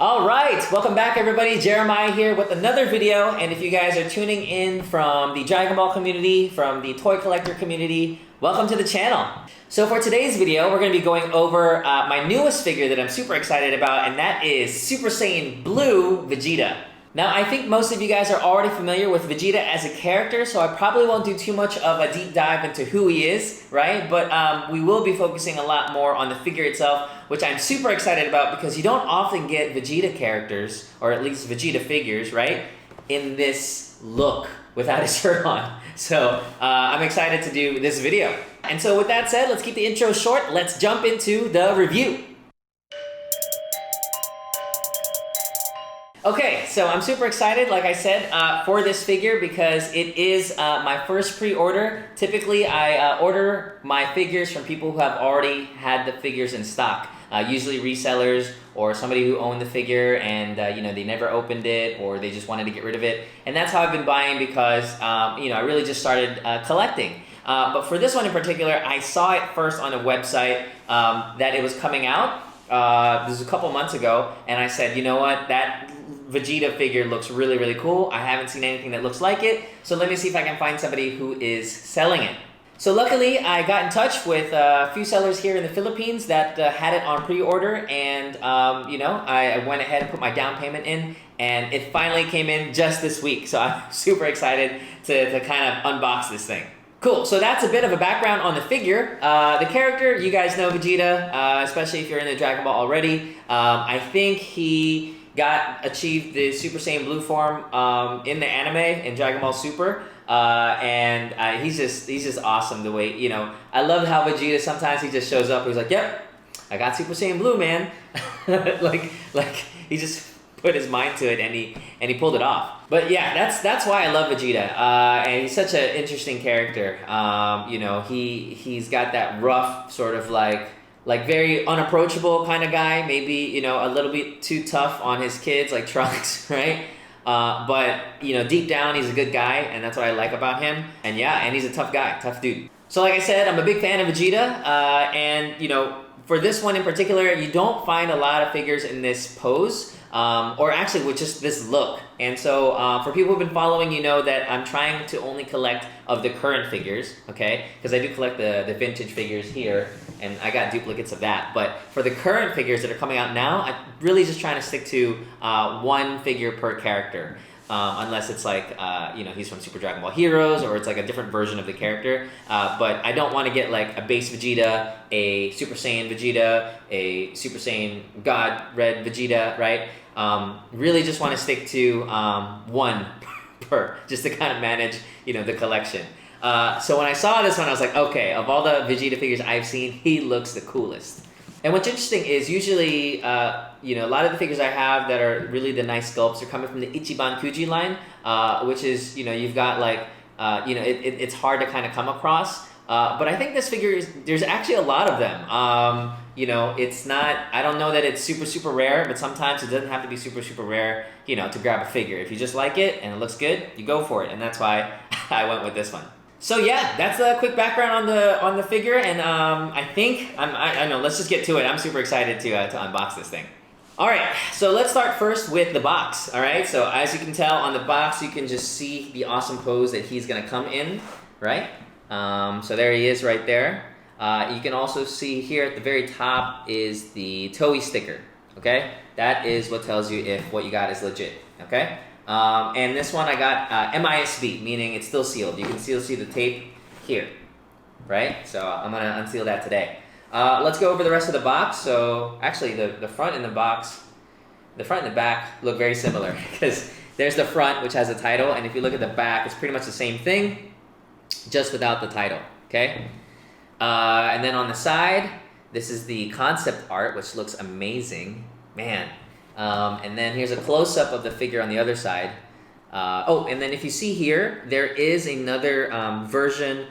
Alright, welcome back everybody. Jeremiah here with another video, and if you guys are tuning in from the Dragon Ball community, from the toy collector community, welcome to the channel. So for today's video, we're going to be going over my newest figure that I'm super excited about, and that is Super Saiyan Blue Vegeta. Now, I think most of you guys are already familiar with Vegeta as a character, so I probably won't do too much of a deep dive into who he is, right? But we will be focusing a lot more on the figure itself, which I'm super excited about because you don't often get Vegeta characters, or at least Vegeta figures, right, in this look without a shirt on. So I'm excited to do this video. And so with that said, let's keep the intro short. Let's jump into the review. Okay, so I'm super excited, like I said, for this figure because it is my first pre-order. Typically, I order my figures from people who have already had the figures in stock. Usually resellers or somebody who owned the figure and you know, they never opened it or they just wanted to get rid of it. And that's how I've been buying because you know, I really just started collecting. But for this one in particular, I saw it first on a website that it was coming out. This was a couple months ago, and I said, you know what, that Vegeta figure looks really, really cool. I haven't seen anything that looks like it, so let me see if I can find somebody who is selling it. So luckily, I got in touch with a few sellers here in the Philippines that had it on pre-order, and you know, I went ahead and put my down payment in, and it finally came in just this week, so I'm super excited to kind of unbox this thing. Cool, so that's a bit of a background on the figure. The character, you guys know Vegeta, especially if you're in the Dragon Ball already. I think he achieved the Super Saiyan Blue form in the anime, in Dragon Ball Super. And he's just awesome the way, you know, I love how Vegeta, sometimes he just shows up, he's like, yep, I got Super Saiyan Blue, man. like he just put his mind to it and he pulled it off. But yeah, that's why I love Vegeta. And he's such an interesting character. You know, he's got that rough sort of like very unapproachable kind of guy. Maybe, you know, a little bit too tough on his kids like Trunks, right? But you know, deep down he's a good guy, and that's what I like about him. And yeah, and he's a tough guy, tough dude. So like I said, I'm a big fan of Vegeta, and you know, for this one in particular, you don't find a lot of figures in this pose. Or actually with just this look. And so for people who've been following, you know that I'm trying to only collect of the current figures, okay? Because I do collect the vintage figures here, and I got duplicates of that. But for the current figures that are coming out now, I'm really just trying to stick to one figure per character. Unless it's like, you know, he's from Super Dragon Ball Heroes, or it's like a different version of the character. But I don't want to get like a base Vegeta, a Super Saiyan Vegeta, a Super Saiyan God Red Vegeta, right? Really just want to stick to one per, just to kind of manage, you know, the collection. So when I saw this one, I was like, okay, of all the Vegeta figures I've seen, he looks the coolest. And what's interesting is usually, you know, a lot of the figures I have that are really the nice sculpts are coming from the Ichiban Kuji line, which is, you know, you've got like, you know, it's hard to kind of come across. But I think this figure there's actually a lot of them. You know, it's not, I don't know that it's super, super rare, but sometimes it doesn't have to be super, super rare, you know, to grab a figure. If you just like it and it looks good, you go for it. And that's why I went with this one. So yeah, that's a quick background on the figure, and I think I know. Let's just get to it. I'm super excited to unbox this thing. All right, so let's start first with the box. All right, so as you can tell on the box, you can just see the awesome pose that he's gonna come in, right? So there he is right there. You can also see here at the very top is the Toei sticker. Okay, that is what tells you if what you got is legit. Okay. And this one I got MISB, meaning it's still sealed. You can still see the tape here, right? So I'm gonna unseal that today. Let's go over the rest of the box. So actually the front and the box, the front and the back look very similar because there's the front, which has a title, and if you look at the back, it's pretty much the same thing, just without the title, okay? And then on the side, this is the concept art, which looks amazing, man. And then here's a close-up of the figure on the other side. Oh, and then if you see here, there is another version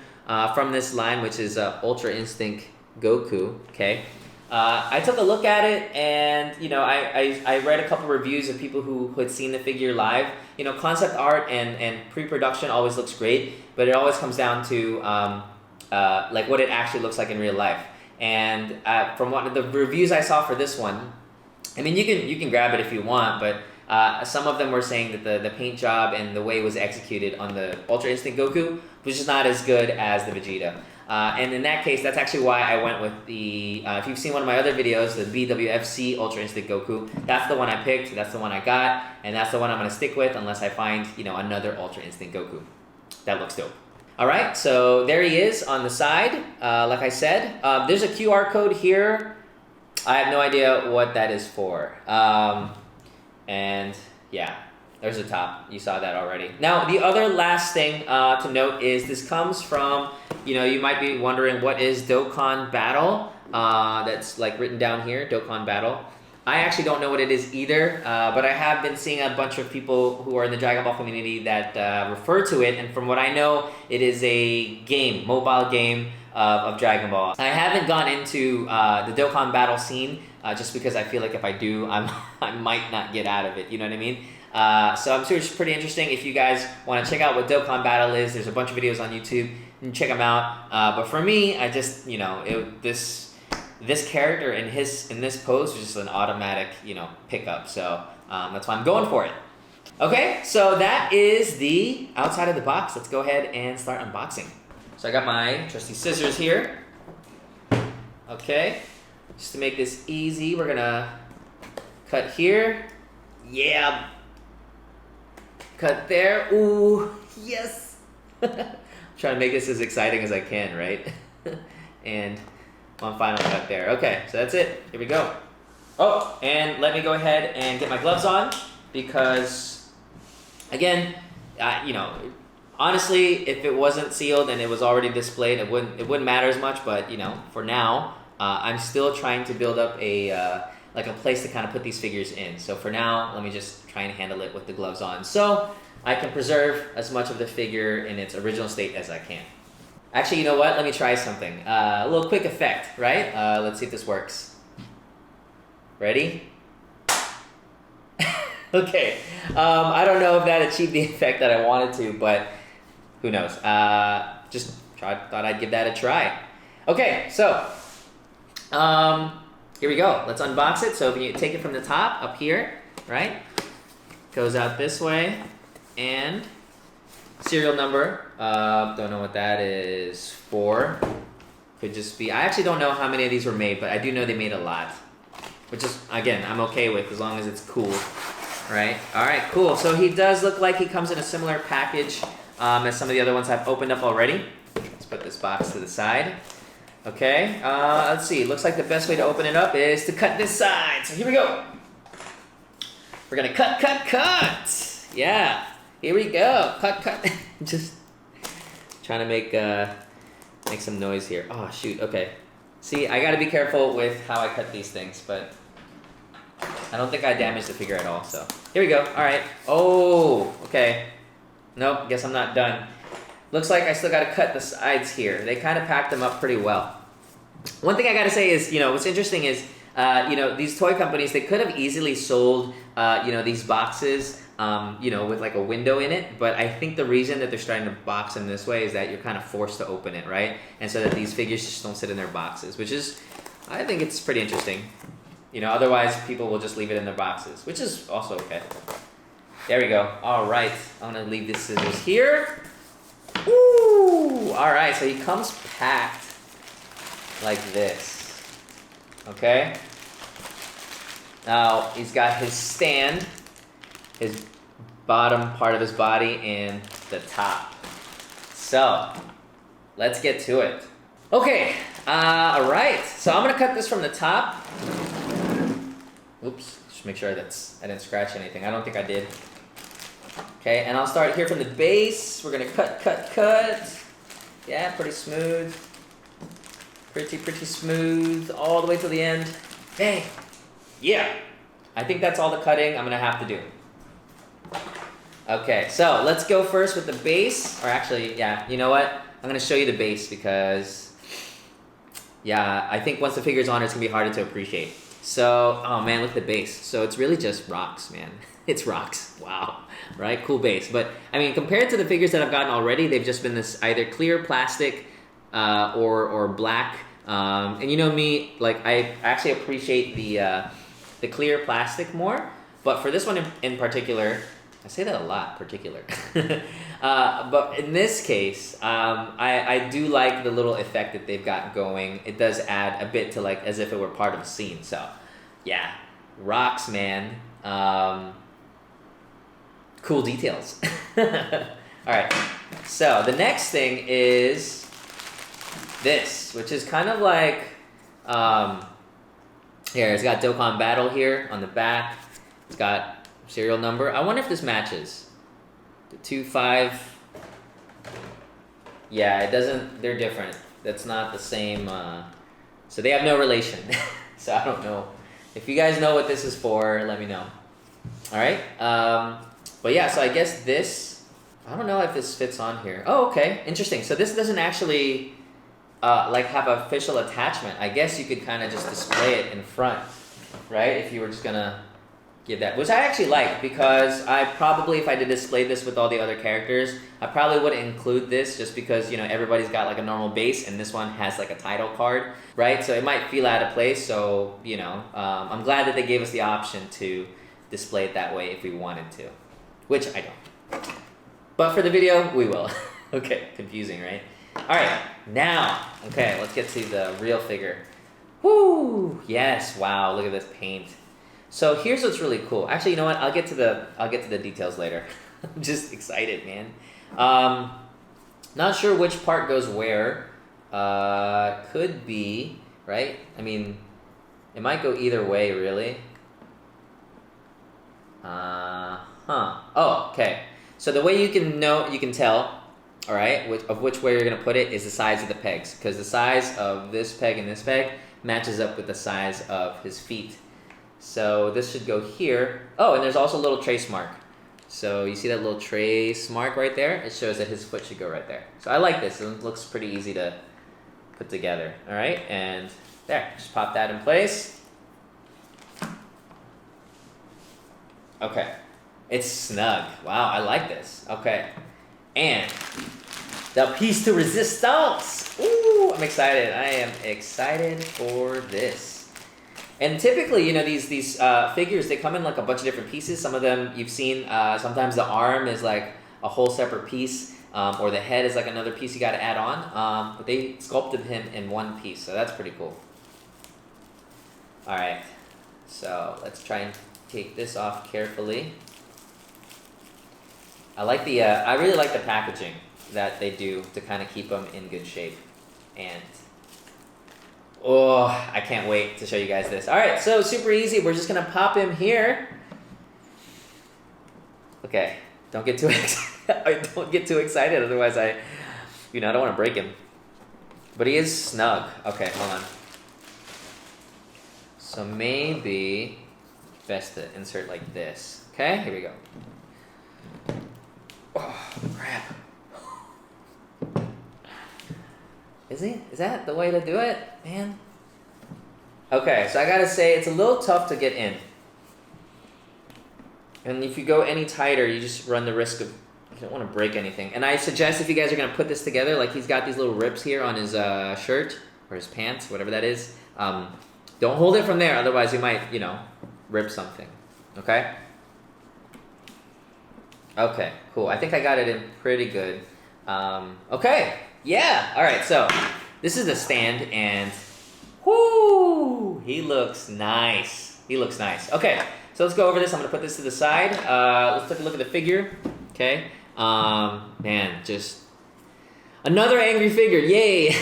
from this line, which is Ultra Instinct Goku, okay? I took a look at it, and you know, I read a couple reviews of people who had seen the figure live. You know, concept art and pre-production always looks great, but it always comes down to like what it actually looks like in real life. And from what the reviews I saw for this one, I mean, you can grab it if you want, but some of them were saying that the paint job and the way it was executed on the Ultra Instinct Goku was just not as good as the Vegeta. And in that case, that's actually why I went with the, if you've seen one of my other videos, the BWFC Ultra Instinct Goku, that's the one I picked, that's the one I got, and that's the one I'm going to stick with unless I find, you know, another Ultra Instinct Goku. That looks dope. Alright, so there he is on the side, like I said. There's a QR code here. I have no idea what that is for. And yeah, there's the top. You saw that already. Now, the other last thing to note is this comes from, you know, you might be wondering what is Dokkan Battle. That's like written down here, Dokkan Battle. I actually don't know what it is either, but I have been seeing a bunch of people who are in the Dragon Ball community that refer to it, and from what I know, it is a game, mobile game of Dragon Ball. I haven't gone into the Dokkan Battle scene just because I feel like if I do, I might not get out of it, you know what I mean? So I'm sure it's pretty interesting. If you guys want to check out what Dokkan Battle is, there's a bunch of videos on YouTube, you can check them out. But for me, I just, you know, this character in this pose was just an automatic, you know, pickup. So that's why I'm going for it. Okay, so that is the outside of the box. Let's go ahead and start unboxing. So I got my trusty scissors here. Okay, just to make this easy, we're gonna cut here. Yeah. Cut there. Ooh, yes. Trying to make this as exciting as I can, right? And one final cut there. Okay, so that's it. Here we go. Oh, and let me go ahead and get my gloves on because, again, you know, honestly, if it wasn't sealed and it was already displayed, it wouldn't matter as much. But you know, for now, I'm still trying to build up a like a place to kind of put these figures in. So for now, let me just try and handle it with the gloves on, so I can preserve as much of the figure in its original state as I can. Actually, you know what? Let me try something. A little quick effect, right? Let's see if this works. Ready? Okay. I don't know if that achieved the effect that I wanted to, but who knows? Just thought I'd give that a try. Okay, so here we go. Let's unbox it. So if you take it from the top, up here, right? Goes out this way, and serial number. Don't know what that is for. Could just be, I actually don't know how many of these were made, but I do know they made a lot. Which is, again, I'm okay with as long as it's cool, right? All right, cool. So he does look like he comes in a similar package as some of the other ones I've opened up already. Let's put this box to the side. Okay, let's see. Looks like the best way to open it up is to cut this side. So here we go. We're gonna cut. Yeah, here we go. Cut. Just trying to make some noise here. Oh shoot. Okay. See, I gotta be careful with how I cut these things, but I don't think I damaged the figure at all. So here we go. All right. Oh, okay. Nope. Guess I'm not done. Looks like I still gotta cut the sides here. They kind of packed them up pretty well. One thing I gotta say is, you know, what's interesting is, you know, these toy companies, they could have easily sold, you know, these boxes, you know, with like a window in it. But I think the reason that they're starting to box them this way is that you're kind of forced to open it, right? And so that these figures just don't sit in their boxes, which is, I think it's pretty interesting. You know, otherwise people will just leave it in their boxes, which is also okay. There we go. All right, I'm gonna leave these scissors here. Woo! All right, so he comes packed like this. Okay. Now he's got his stand, his bottom part of his body, and the top. So let's get to it. Okay. All right. So I'm gonna cut this from the top. Oops. Just make sure I didn't scratch anything. I don't think I did. Okay, and I'll start here from the base. We're gonna cut. Yeah, pretty smooth. Pretty smooth all the way to the end. Hey, yeah. I think that's all the cutting I'm gonna have to do. Okay, so let's go first with the base. Or actually, yeah, you know what? I'm gonna show you the base because, yeah, I think once the figure's on, it's gonna be harder to appreciate. So, oh man, look at the base. So it's really just rocks, man. It's rocks. Wow. Right? Cool base. But, I mean, compared to the figures that I've gotten already, they've just been this either clear plastic or black. And you know me, like, I actually appreciate the clear plastic more. But for this one in particular, I say that a lot, particular. But in this case, I do like the little effect that they've got going. It does add a bit to like as if it were part of a scene. So yeah, rocks, man. Cool details. All right, so the next thing is this, which is kind of like, here, it's got Dokkan Battle here on the back. It's got serial number. I wonder if this matches. The 2-5. Yeah, it doesn't, they're different. That's not the same, so they have no relation. So I don't know. If you guys know what this is for, let me know. All right, but yeah, so I guess this, I don't know if this fits on here. Oh, okay, interesting. So this doesn't actually like have an official attachment. I guess you could kind of just display it in front, right? If you were just gonna give that, which I actually like, because I probably, if I did display this with all the other characters, I probably wouldn't include this just because, you know, everybody's got like a normal base and this one has like a title card, right? So it might feel out of place. So, you know, I'm glad that they gave us the option to display it that way if we wanted to, which I don't. But for the video, we will. Okay, confusing, right? All right, now, okay, let's get to the real figure. Whoo! Yes, wow, look at this paint. So here's what's really cool. Actually, you know what? I'll get to the details later. I'm just excited, man. Not sure which part goes where. Could be, right? I mean, it might go either way, really. Oh, okay. So the way you can tell, all right, of which way you're gonna put it is the size of the pegs, because the size of this peg and this peg matches up with the size of his feet. So this should go here. Oh, and there's also a little trace mark. So you see that little trace mark right there? It shows that his foot should go right there. So I like this. It looks pretty easy to put together. All right, and there, just pop that in place. Okay, it's snug. Wow, I like this. Okay, and the piece de resistance. Ooh, I'm excited. I am excited for this. And typically, you know, these figures, they come in like a bunch of different pieces. Some of them you've seen, sometimes the arm is like a whole separate piece, or the head is like another piece you got to add on. But they sculpted him in one piece, so that's pretty cool. All right, so let's try and take this off carefully. I like the, I really like the packaging that they do to kind of keep them in good shape. And oh, I can't wait to show you guys this. All right, so super easy. We're just gonna pop him here. Okay, don't get too don't get too excited. Otherwise, I don't want to break him. But he is snug. Okay, hold on. So maybe best to insert like this. Okay, here we go. Oh crap! Is that the way to do it, man? Okay, so I gotta say, it's a little tough to get in. And if you go any tighter, you just run the risk of, you don't want to break anything. And I suggest if you guys are gonna put this together, like he's got these little rips here on his shirt, or his pants, whatever that is. Don't hold it from there, otherwise you might, rip something, okay? Okay, cool. I think I got it in pretty good. Okay. Yeah, all right, so this is the stand, and whoo, he looks nice. He looks nice. Okay, so let's go over this. I'm gonna put this to the side. Let's take a look at the figure, okay? Man, just another angry figure, yay.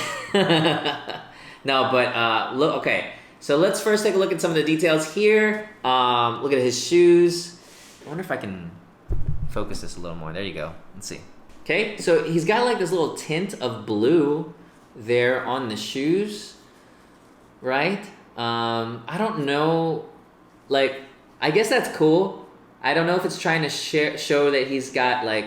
No, but look, okay. So let's first take a look at some of the details here. Look at his shoes. I wonder if I can focus this a little more. There you go, let's see. Okay, so he's got like this little tint of blue there on the shoes, right? I don't know, like, I guess that's cool. I don't know if it's trying to show that he's got like,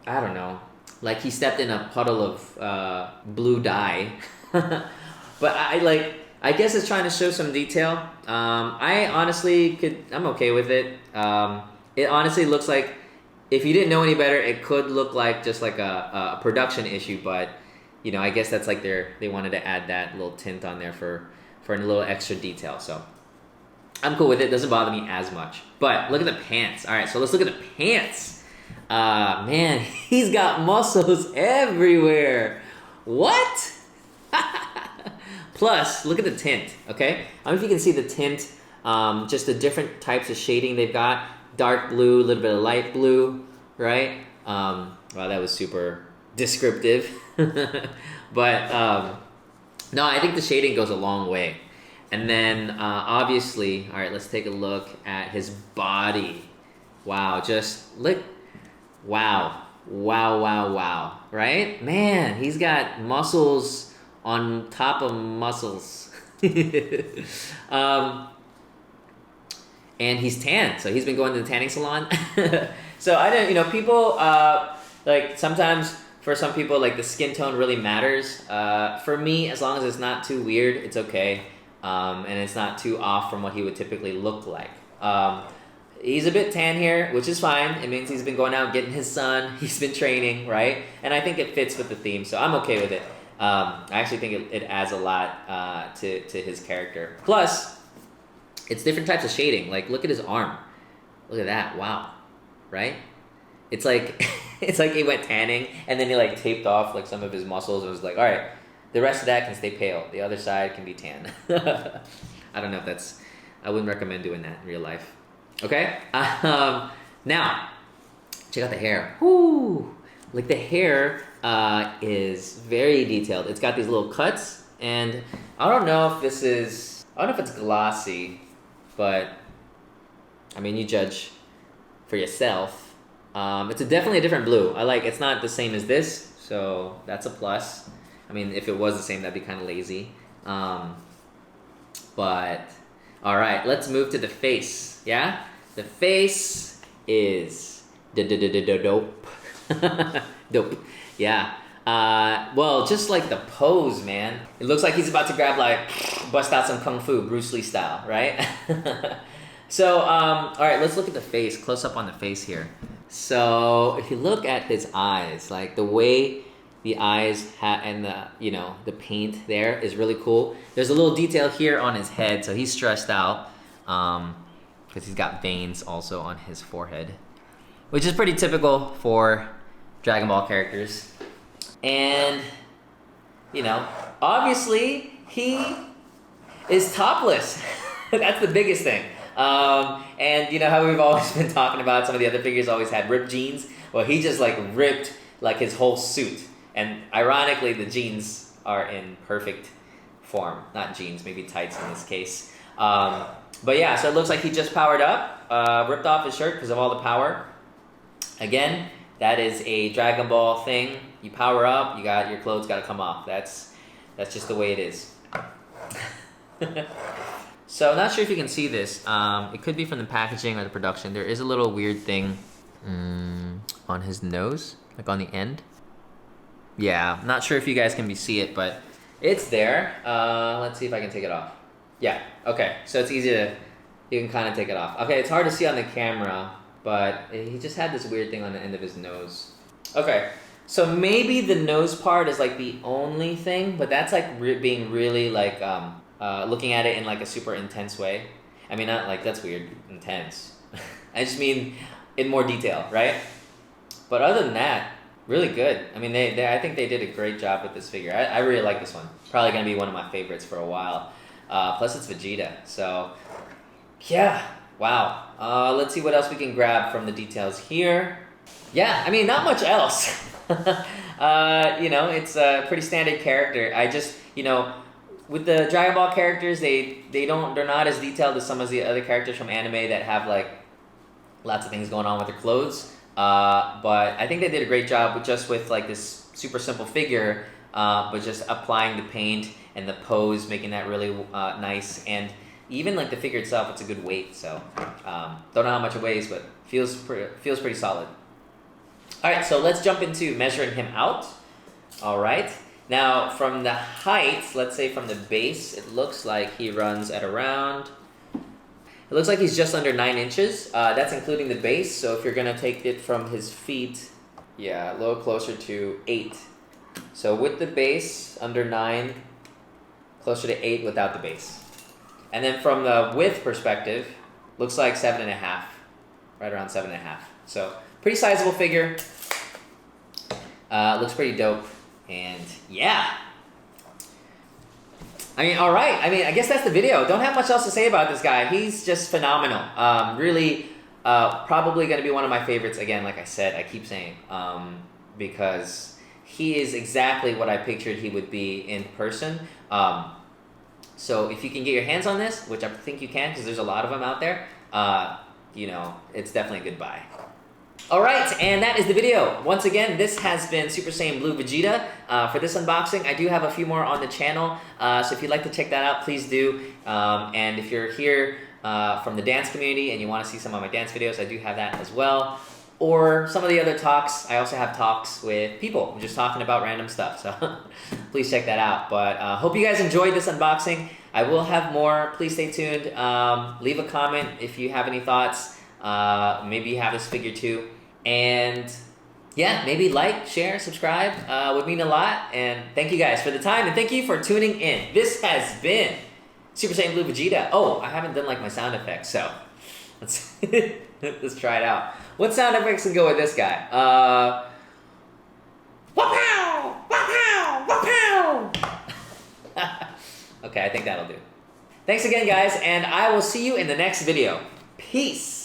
I don't know, like he stepped in a puddle of blue dye. But I guess it's trying to show some detail. I honestly I'm okay with it. It honestly looks like, if you didn't know any better, it could look like just like a production issue, but I guess that's like they wanted to add that little tint on there for a little extra detail. So I'm cool with it. Doesn't bother me as much. But look at the pants. All right, so let's look at the pants. Man, he's got muscles everywhere. What? Plus, look at the tint, okay? I don't know if you can see the tint, just the different types of shading they've got. Dark blue, a little bit of light blue, right? Wow, that was super descriptive. But, no, I think the shading goes a long way. And then, obviously, all right, let's take a look at his body. Wow, just look. Wow. Wow, wow, wow. Right? Man, he's got muscles on top of muscles. And he's tan, so he's been going to the tanning salon. So I don't, people, like sometimes for some people, like the skin tone really matters. For me, as long as it's not too weird, it's okay. And it's not too off from what he would typically look like. He's a bit tan here, which is fine. It means he's been going out getting his sun. He's been training, right? And I think it fits with the theme, so I'm okay with it. I actually think it adds a lot to his character. Plus, it's different types of shading. Like, look at his arm. Look at that. Wow. Right? It's like it's like he went tanning, and then he like taped off like some of his muscles and was like, all right, the rest of that can stay pale. The other side can be tan. I don't know if that's... I wouldn't recommend doing that in real life. Okay? Now, check out the hair. Whoo! Like, the hair is very detailed. It's got these little cuts, and I don't know if this is... I don't know if it's glossy, but... I mean, you judge for yourself. It's definitely a different blue. It's not the same as this, so that's a plus. I mean, if it was the same, that'd be kind of lazy. But, all right, let's move to the face, yeah? The face is dope. Dope, yeah. Well, just like the pose, man. It looks like he's about to grab, bust out some Kung Fu, Bruce Lee style, right? So, all right, let's look at the face, close up on the face here. So, if you look at his eyes, like the way the eyes and the paint there is really cool. There's a little detail here on his head, so he's stressed out because he's got veins also on his forehead, which is pretty typical for Dragon Ball characters. And, obviously he is topless. That's the biggest thing. And how we've always been talking about some of the other figures always had ripped jeans. Well, he just ripped his whole suit. And ironically, the jeans are in perfect form. Not jeans, maybe tights in this case. But yeah, so it looks like he just powered up, ripped off his shirt because of all the power. Again, that is a Dragon Ball thing. You power up, your clothes got to come off. That's just the way it is. So, not sure if you can see this. It could be from the packaging or the production. There is a little weird thing on his nose, like on the end. Yeah, I'm not sure if you guys can see it, but it's there. Let's see if I can take it off. Yeah, okay. So it's easy you can kind of take it off. Okay, it's hard to see on the camera, but he just had this weird thing on the end of his nose. Okay, so maybe the nose part is the only thing, but that's being really looking at it in a super intense way. I mean, not that's weird, intense. I just mean in more detail, right? But other than that, really good. I mean, I think they did a great job with this figure. I really like this one. Probably gonna be one of my favorites for a while. Plus it's Vegeta, so yeah, wow. Let's see what else we can grab from the details here. Yeah, I mean, not much else. It's a pretty standard character. I just, with the Dragon Ball characters, they're not as detailed as some of the other characters from anime that have lots of things going on with their clothes. But I think they did a great job with this super simple figure, but just applying the paint and the pose, making that really nice. And even the figure itself, it's a good weight. So don't know how much it weighs, but feels pretty solid. All right, so let's jump into measuring him out. All right. Now, from the height, let's say from the base, it looks like he runs at around... It looks like he's just under 9 inches. That's including the base, so if you're going to take it from his feet, yeah, a little closer to 8. So with the base, under 9, closer to 8 without the base. And then from the width perspective, looks like 7.5, right around 7.5. So pretty sizable figure. Looks pretty dope, and yeah. I mean, all right. I mean, I guess that's the video. Don't have much else to say about this guy. He's just phenomenal. Really, probably going to be one of my favorites. Again, like I said, I keep saying, because he is exactly what I pictured he would be in person. So if you can get your hands on this, which I think you can, because there's a lot of them out there, you know, it's definitely a good buy. Alright, and that is the video. Once again, this has been Super Saiyan Blue Vegeta for this unboxing. I do have a few more on the channel, so if you'd like to check that out, please do. And if you're here from the dance community and you want to see some of my dance videos, I do have that as well. Or some of the other talks. I also have talks with people. I'm just talking about random stuff, so please check that out. But hope you guys enjoyed this unboxing. I will have more. Please stay tuned. Leave a comment if you have any thoughts. Maybe you have this figure too. And yeah, maybe like, share, subscribe. Would mean a lot. And thank you guys for the time, and thank you for tuning in. This has been Super Saiyan Blue Vegeta. Oh, I haven't done like my sound effects, so let's let's try it out. What sound effects can go with this guy? Wapow! Wapow! Wapow! Okay, I think that'll do. Thanks again, guys, and I will see you in the next video. Peace!